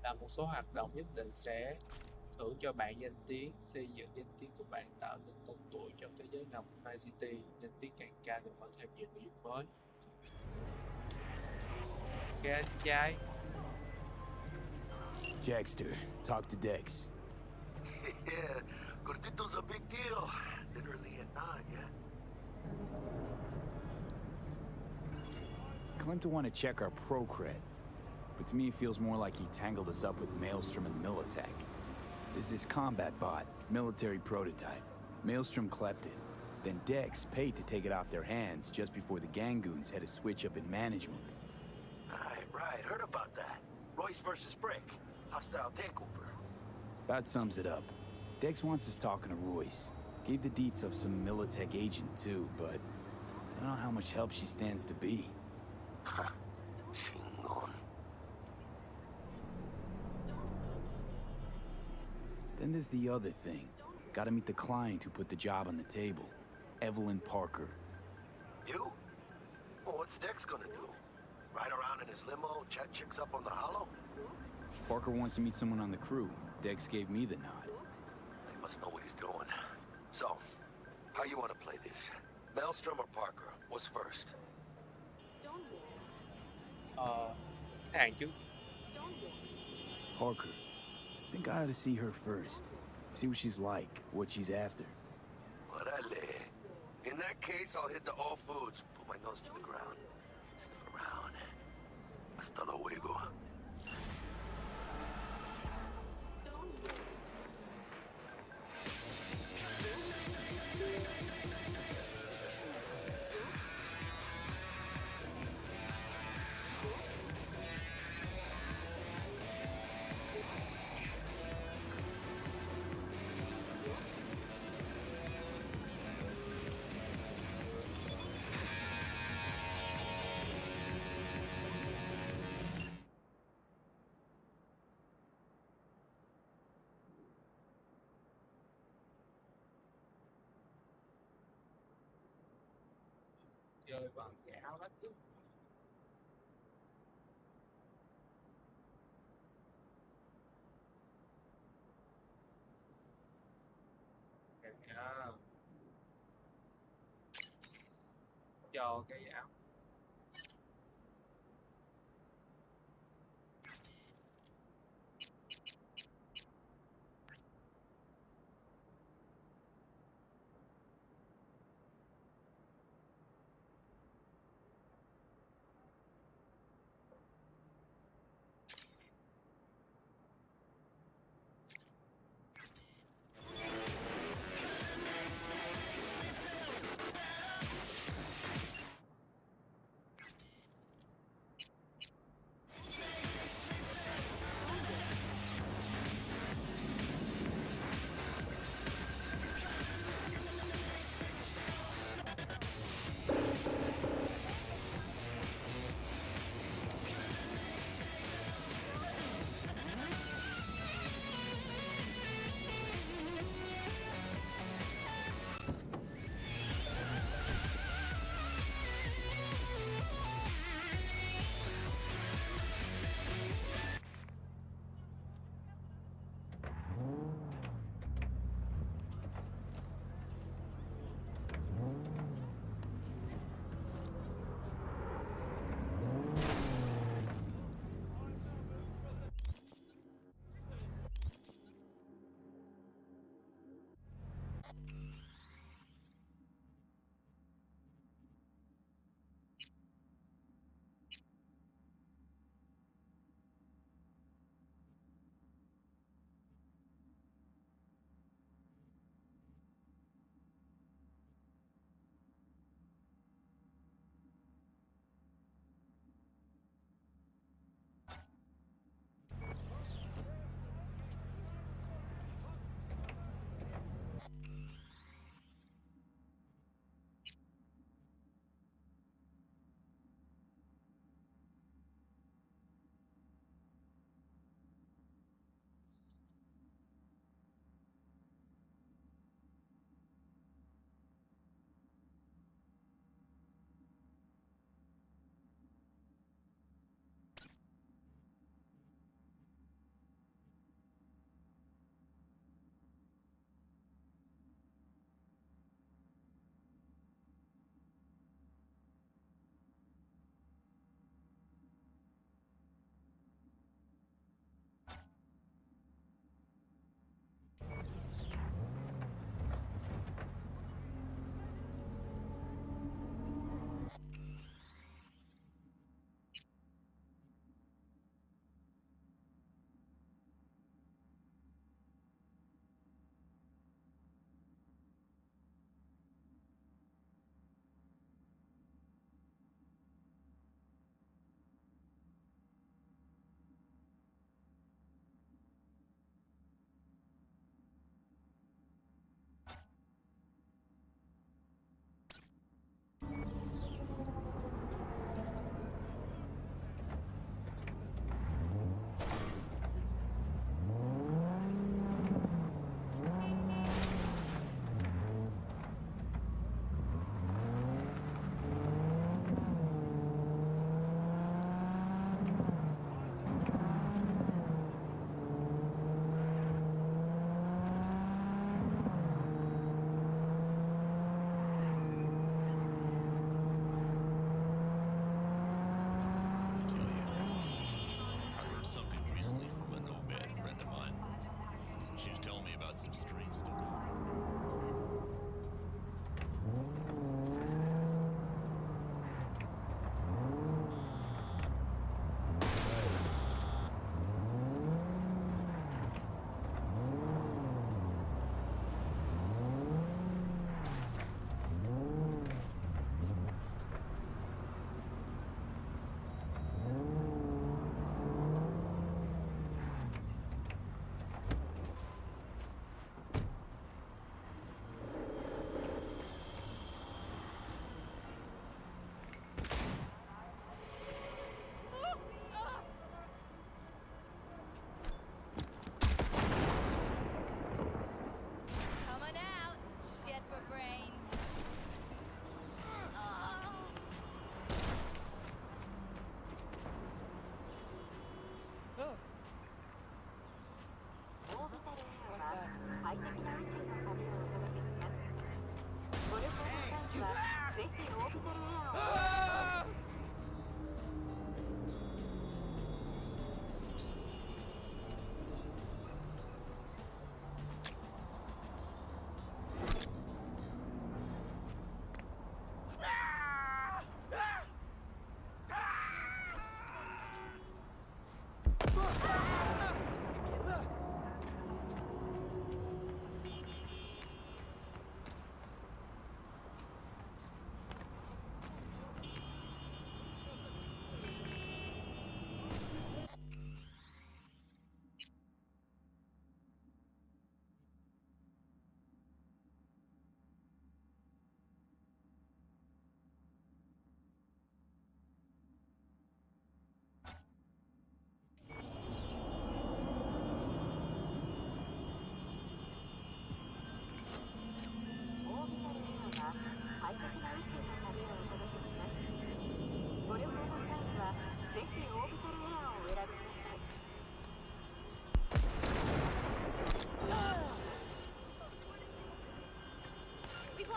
Là một số hoạt động nhất định sẽ thưởng cho bạn danh tiếng, xây dựng danh tiếng của bạn, tạo nên tên tuổi trong thế giới ngầm của Night City. Danh tiếng càng cao thì mở thêm nhiều nội dung mới. Ok anh trai. Jackster, talk to Dex. Yeah, Gordito's a big deal. Literally a nod, yeah. Claimed to want to check our pro cred, but to me it feels more like he tangled us up with Maelstrom and Militech. There's this combat bot, military prototype. Maelstrom clept it. Then Dex paid to take it off their hands just before the Gangoons had a switch up in management. Right, heard about that. Royce versus Brick. Hostile takeover. About sums it up. Dex wants us talking to Royce. Gave the deets of some Militech agent too, but I don't know how much help she stands to be. Chingon. Then there's the other thing. Gotta meet the client who put the job on the table. Evelyn Parker. You? Well, what's Dex gonna do? Ride around in his limo, chat chicks up on the hollow? Parker wants to meet someone on the crew. Dex gave me the nod. He must know what he's doing. So, how you want to play this? Maelstrom or Parker? What's first? Hàng chứ. Parker. Think I ought to see her first. See what she's like, what she's after. Orale. In that case, I'll hit the all foods, put my nose to the ground. Sniff around. Hasta luego. Chơi bằng cái áo lách chứ. Cho cái áo.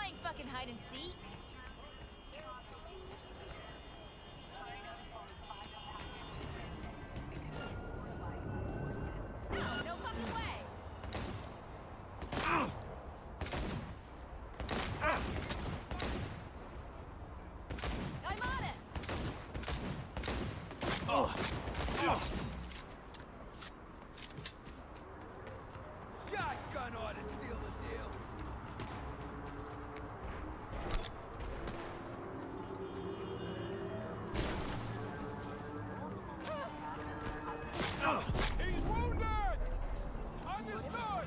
ain't fucking hide and seek. No fucking way! I'm on it! Shotgun ought to seal the deal. He's wounded! Understood!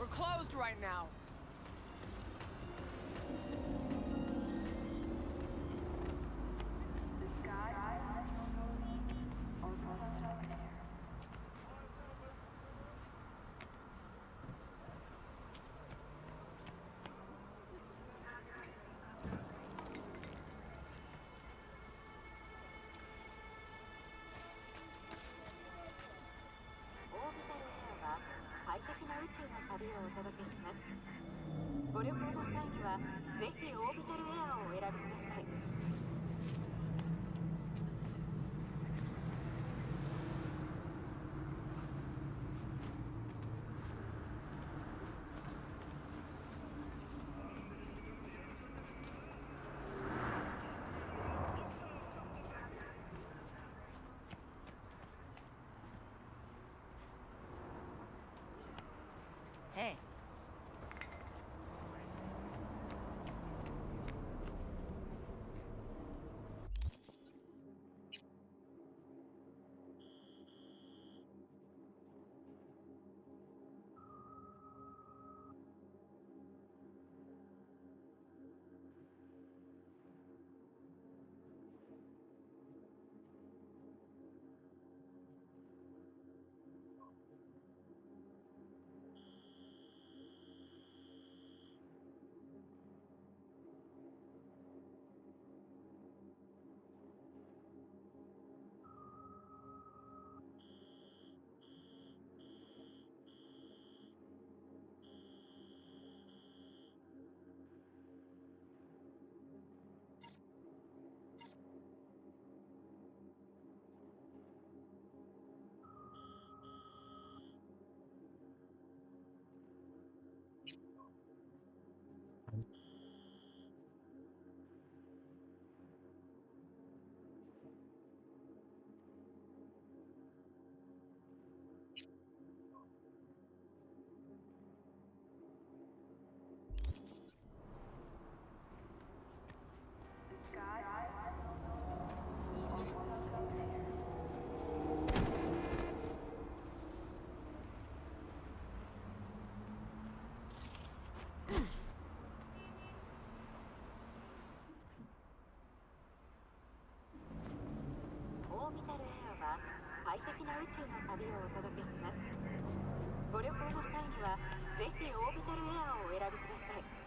We're closed right now. Hey. 快適な宇宙の旅をお届けします。ご旅行の際にはぜひオービタルエアーをお選びください。